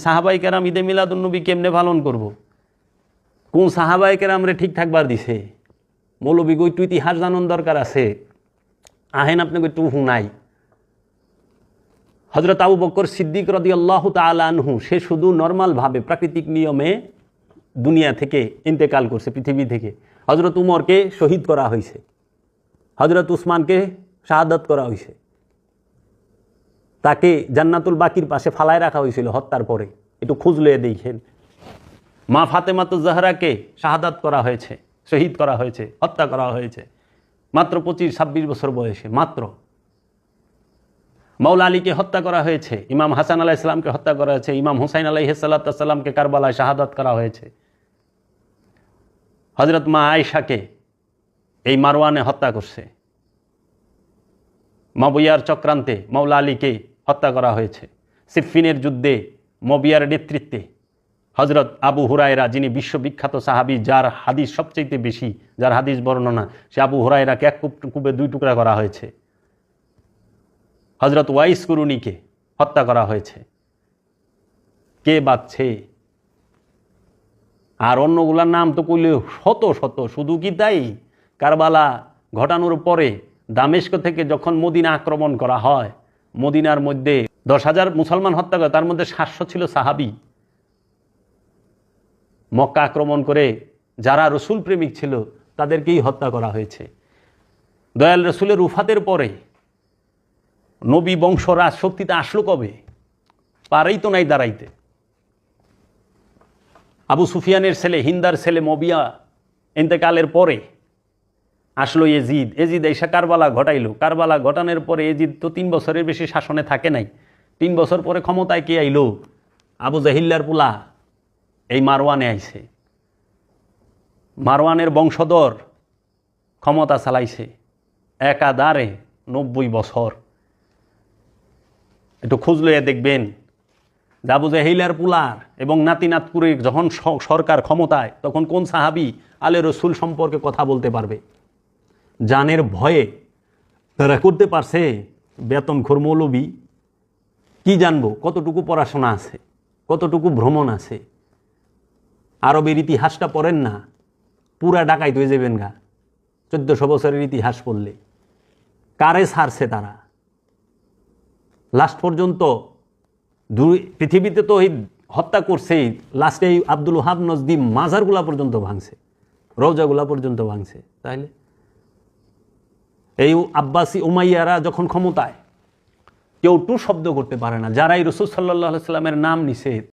সাহাবাই কেরাম ঈদে মিলাদুন্নবী কেমনে পালন করব। কোন সাহাবাই কেরাম রে ঠিক থাকবার দিছে? মৌলবী একটু ইতিহাস জানার দরকার আছে। আহেন আপনাকে একটু শুনাই। হযরত আবু বকর সিদ্দিক রাদিয়াল্লাহু তাআলা আনহু, সে শুধু নর্মালভাবে প্রাকৃতিক নিয়মে দুনিয়া থেকে ইন্তেকাল করছে, পৃথিবী থেকে। হযরত উমরকে শহীদ করা হয়েছে, হযরত উসমানকে শাহাদাত করা হয়েছে, তাকে জান্নাতুল বাকির পাশে ফালায় রাখা হয়েছিল হত্যার পরে। একটু খুঁজলে দেখেন, মা ফাতেমাতুজ জাহরাকে শাহাদাত করা হয়েছে, শহীদ করা হয়েছে, হত্যা করা হয়েছে মাত্র 25-26 বছর বয়সে। মাত্র মাওলা আলীকে হত্যা করা হয়েছে, ইমাম হাসান আলাইহিস সালামকে হত্যা করা হয়েছে, ইমাম হুসাইন আলাইহিস সালামকে কারবালায় শাহাদাত করা হয়েছে। হযরত মা আয়েশাকে এই মারওয়ানে হত্যা করছে। মবিয়ার চক্রান্তে মাওলা আলীকে হত্যা করা হয়েছে। সিফফিনের যুদ্ধে মবিয়ার নেতৃত্বে হযরত আবু হুরায়রা, যিনি বিশ্ববিখ্যাত সাহাবী, যার হাদিস সবচেয়ে বেশি, যার হাদিস বর্ণনা, সে আবু হুরায়রাকে এক কূপে 2 টুকরা করা হয়েছে। হযরত ওয়াইস কুরুনিকে হত্যা করা হয়েছে। কে বাঁচছে? আর অন্যগুলার নাম তো কইলে শত শত। শুধু কি তাই? কারবালা ঘটানোর পরে দামেস্ক থেকে যখন মদিনা আক্রমণ করা হয়, মদিনার মধ্যে 10,000 মুসলমান হত্যা করে, তার মধ্যে 700 ছিল সাহাবী। মক্কা আক্রমণ করে যারা রসুল প্রেমিক ছিল তাদেরকেই হত্যা করা হয়েছে। দয়াল রসুলের উফাতের পরে নবী বংশ রাজ শক্তিতে আসলো কবে? পারেই তো নাই দাঁড়াইতে। আবু সুফিয়ানের ছেলে, হিন্দার ছেলে মবিয়া ইন্তেকালের পরে আসলো এজিদ। এজিদ এসে কারবালা ঘটাইলো। কারবালা ঘটানোর পরে এজিদ তো 3 বছরের বেশি শাসনে থাকে নাই। 3 বছর পরে ক্ষমতায় কে আইলো? আবু জাহিল্লার পুলা এই মারওয়ানে আইছে। মারওয়ানের বংশধর ক্ষমতা চালাইছে একাধারে 90 বছর। একটু খুঁজলে দেখবেন যে আবু জাহিলার পুলার এবং নাতিনাতপুরে যখন সরকার ক্ষমতায়, তখন কোন সাহাবী আলে রসুল সম্পর্কে কথা বলতে পারবে? জানের ভয়ে তারা করতে পারছে। বেতনখোর মৌলবী কি জানবো? কতটুকু পড়াশোনা আছে, কতটুকু ভ্রমণ আছে? আরবের ইতিহাসটা পড়েন না, পুরা ডাকাইত হয়ে যাবেন গা 1400 বছরের ইতিহাস পড়লে। কারে ছাড়ছে তারা? লাস্ট পর্যন্ত পৃথিবীতে তো এই হত্যা করছেই, লাস্টে এই আব্দুল ওহাব নজদি মাজারগুলা পর্যন্ত ভাঙছে, রওজাগুলা পর্যন্ত ভাঙছে। তাইলে এই আব্বাসী উমাইয়ারা যখন ক্ষমতায়, কেউ টু শব্দ করতে পারে না। যারাই রাসূল সাল্লাল্লাহু আলাইহি ওয়াসাল্লামের নাম নিছে